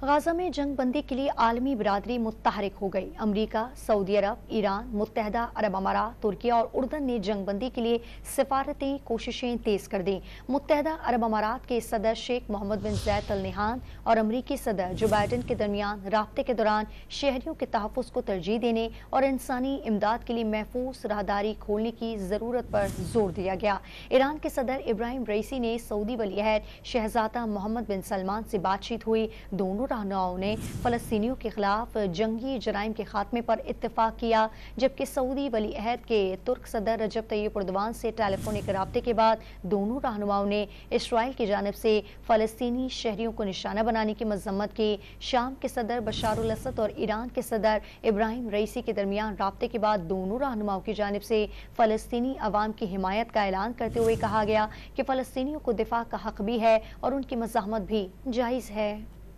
Gaza में जंग बंदी के लिए आलमी बिरादरी मुत्तहरिक हो गई। अमरीका, सऊदी अरब, ईरान, मुत्तहदा अरब अमारात, तुर्की और उर्दन ने जंग बंदी के लिए सिफारती कोशिशें तेज कर दी। मुत्तहदा अरब अमारात के सदर शेख मोहम्मद बिन ज़ायद अल नहान और अमरीकी सदर जो बाइडन के दरमियान राब्ते के दौरान शहरियों के तहफ़्फ़ुज़ को तरजीह देने और इंसानी इमदाद के लिए महफूज राहदारी खोलने की ज़रूरत पर जोर दिया गया। ईरान के सदर इब्राहिम रईसी ने सऊदी वलीअहद शहजादा मोहम्मद बिन सलमान से बातचीत हुई। दोनों रहनुमाओं ने फ़लस्तीनियों के खिलाफ जंगी जराइम के खात्मे पर इत्तेफाक किया, जबकि सऊदी वलीअहद के तुर्क सदर रजब तैयब एर्दोगान से टेलीफोनिक राब्ते के बाद दोनों रहनुमाओं ने इसराइल की जानिब से फ़लस्तीनी शहरियों को निशाना बनाने की मज़म्मत की। शाम के सदर बशार अल असद और ईरान के सदर इब्राहिम रईसी के दरमियान राब्ते के बाद दोनों रहनुमाओं की जानिब से फ़लस्तीनी अवाम की हिमायत का ऐलान करते हुए कहा गया कि फ़लस्तीनियों को दिफा का हक भी है और उनकी मज़ाहमत भी जायज़ है।